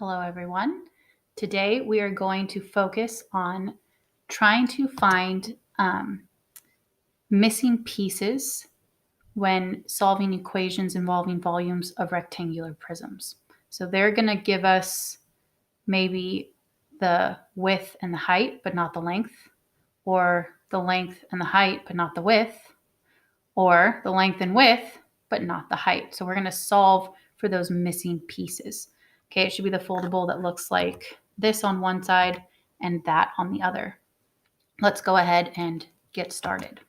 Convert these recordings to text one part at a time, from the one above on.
Hello, everyone. Today we are going to focus on trying to find missing pieces when solving equations involving volumes of rectangular prisms. So they're going to give us maybe the width and the height, but not the length, or the length and the height, but not the width, or the length and width, but not the height. So we're going to solve for those missing pieces. Okay, it should be the foldable that looks like this on one side and that on the other. Let's go ahead and get started.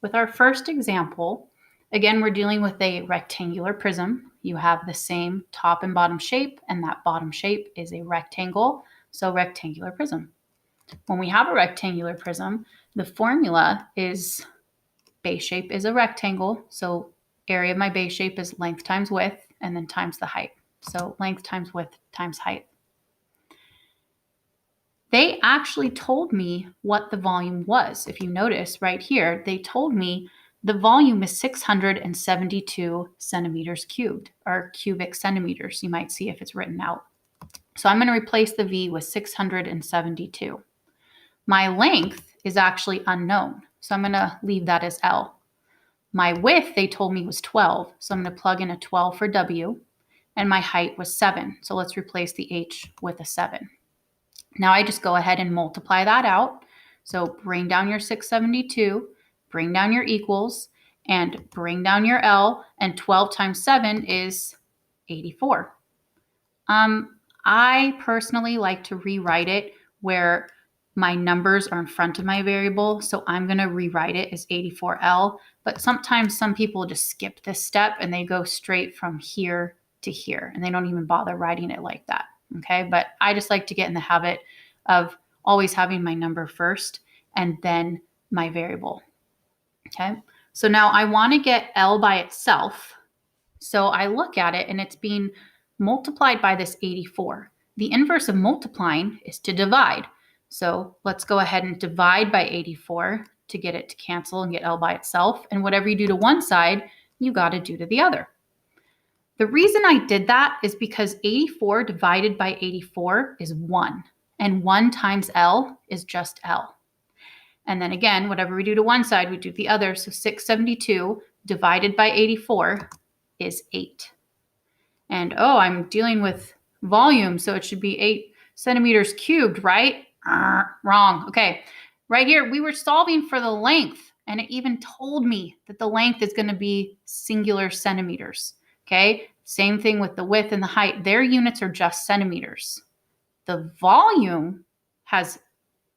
With our first example, again, we're dealing with a rectangular prism. You have the same top and bottom shape, and that bottom shape is a rectangle, so rectangular prism. When we have a rectangular prism, the formula is base shape is a rectangle, so area of my base shape is length times width, and then times the height. So length times width times height. They actually told me what the volume was. If you notice right here, they told me the volume is 672 centimeters cubed, or cubic centimeters, you might see if it's written out. So I'm going to replace the V with 672. My length is actually unknown, so I'm going to leave that as L. My width, they told me, was 12, so I'm going to plug in a 12 for W, and my height was 7. So let's replace the H with a 7. Now I just go ahead and multiply that out. So bring down your 672, bring down your equals, and bring down your L, and 12 times 7 is 84. I personally like to rewrite it where my numbers are in front of my variable, so I'm going to rewrite it as 84L, but sometimes some people just skip this step and they go straight from here to here, and they don't even bother writing it like that, okay? But I just like to get in the habit of always having my number first and then my variable, okay? So now I want to get L by itself, so I look at it and it's being multiplied by this 84. The inverse of multiplying is to divide. So let's go ahead and divide by 84 to get it to cancel and get L by itself. And whatever you do to one side, you got to do to the other. The reason I did that is because 84 divided by 84 is 1. And 1 times L is just L. And then again, whatever we do to one side, we do to the other. So 672 divided by 84 is 8. And I'm dealing with volume, so it should be 8 centimeters cubed, right? Wrong. Okay, right here, we were solving for the length, and it even told me that the length is going to be singular centimeters. Okay, same thing with the width and the height. Their units are just centimeters. The volume has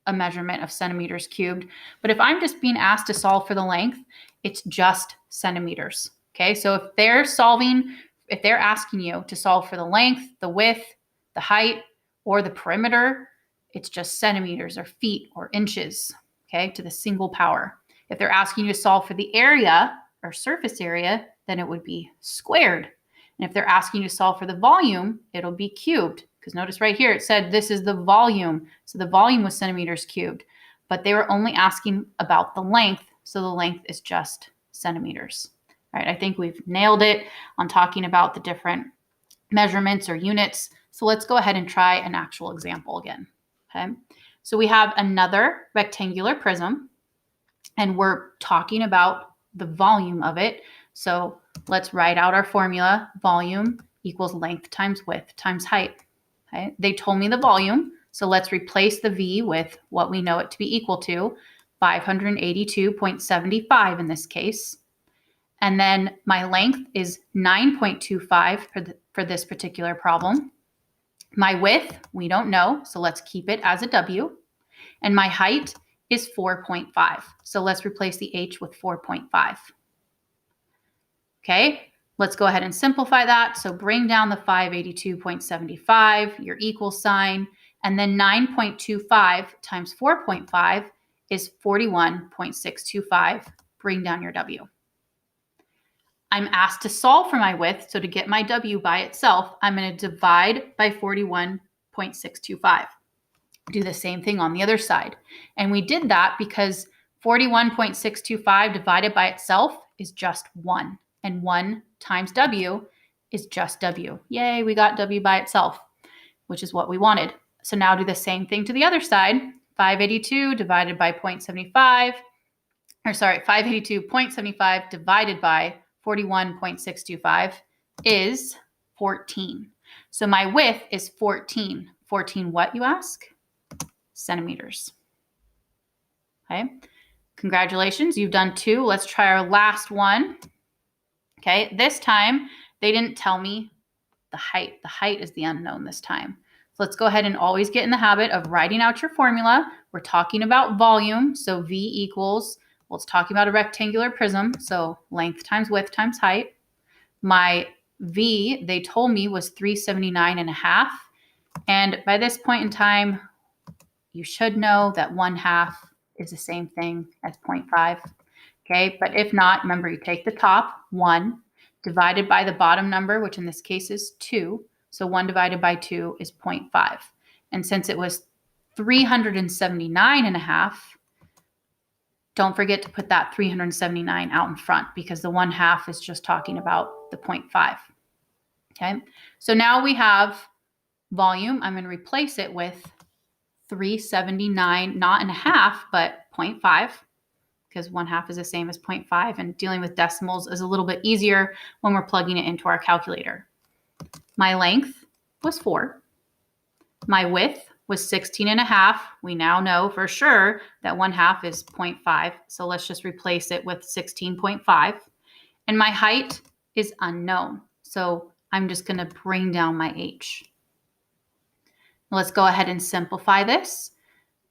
a measurement of centimeters cubed, but if I'm just being asked to solve for the length, it's just centimeters. Okay, so if they're asking you to solve for the length, the width, the height, or the perimeter, it's just centimeters or feet or inches, okay, to the single power. If they're asking you to solve for the area or surface area, then it would be squared. And if they're asking you to solve for the volume, it'll be cubed. Because notice right here, it said this is the volume. So the volume was centimeters cubed. But they were only asking about the length, so the length is just centimeters. All right, I think we've nailed it on talking about the different measurements or units. So let's go ahead and try an actual example again. Okay, so we have another rectangular prism, and we're talking about the volume of it. So let's write out our formula. Volume equals length times width times height. Okay, they told me the volume, so let's replace the V with what we know it to be equal to, 582.75 in this case. And then my length is 9.25 for this particular problem. My width, we don't know, so let's keep it as a W. And my height is 4.5. So let's replace the H with 4.5. Okay, let's go ahead and simplify that. So bring down the 582.75, your equal sign, and then 9.25 times 4.5 is 41.625. Bring down your W. I'm asked to solve for my width, so to get my W by itself, I'm going to divide by 41.625. Do the same thing on the other side. And we did that because 41.625 divided by itself is just 1. And 1 times W is just W. Yay, we got W by itself. which is what we wanted. So now do the same thing to the other side. 582 divided by 0.75, or sorry, 582.75 divided by 41.625 is 14. So my width is 14. 14 what, you ask? Centimeters. Okay, congratulations, you've done 2. Let's try our last one. Okay, this time they didn't tell me the height. The height is the unknown this time. So let's go ahead and always get in the habit of writing out your formula. We're talking about volume, so V equals, well, it's talking about a rectangular prism, so length times width times height. My V, they told me, was 379.5. And by this point in time, you should know that 1/2 is the same thing as 0.5. Okay, but if not, remember, you take the top, 1, divided by the bottom number, which in this case is 2. So 1 divided by 2 is 0.5. And since it was 379.5, don't forget to put that 379 out in front, because the 1/2 is just talking about the 0.5. Okay, so now we have volume. I'm going to replace it with 379, not in a half, but 0.5. because 1/2 is the same as 0.5, and dealing with decimals is a little bit easier when we're plugging it into our calculator. My length was 4. My width was 16.5. We now know for sure that 1/2 is 0.5, so let's just replace it with 16.5. And my height is unknown, so I'm just going to bring down my h. Let's go ahead and simplify this.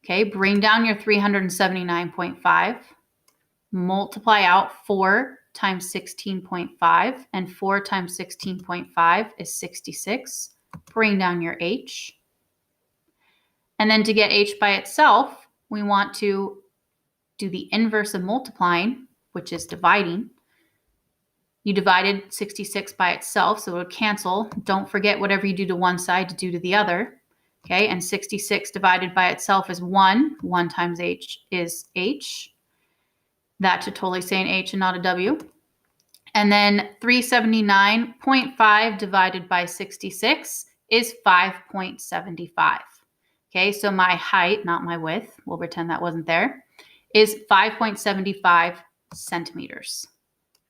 Okay, bring down your 379.5. Multiply out 4 times 16.5, and 4 times 16.5 is 66. Bring down your h. And then to get h by itself, we want to do the inverse of multiplying, which is dividing. You divided 66 by itself, so it would cancel. Don't forget whatever you do to one side to do to the other. Okay, and 66 divided by itself is 1. 1 times h is h. That should totally say an H and not a W. And then 379.5 divided by 66 is 5.75. Okay, so my height, not my width, we'll pretend that wasn't there, is 5.75 centimeters.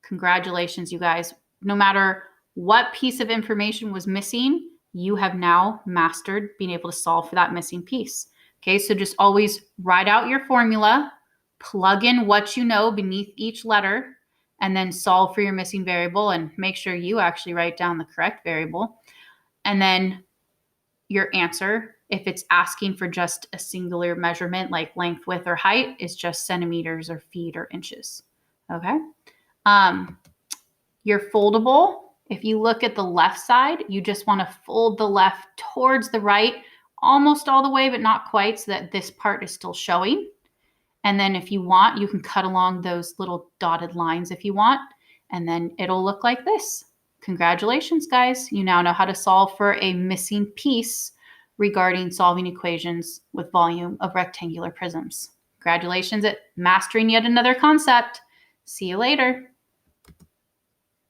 Congratulations, you guys. No matter what piece of information was missing, you have now mastered being able to solve for that missing piece. Okay, so just always write out your formula, plug in what you know beneath each letter, and then solve for your missing variable, and make sure you actually write down the correct variable. And then your answer, if it's asking for just a singular measurement like length, width, or height, is just centimeters or feet or inches. Okay. Your foldable, if you look at the left side, you just want to fold the left towards the right, almost all the way, but not quite, so that this part is still showing. And then if you want, you can cut along those little dotted lines if you want, and then it'll look like this. Congratulations, guys. You now know how to solve for a missing piece regarding solving equations with volume of rectangular prisms. Congratulations at mastering yet another concept. See you later.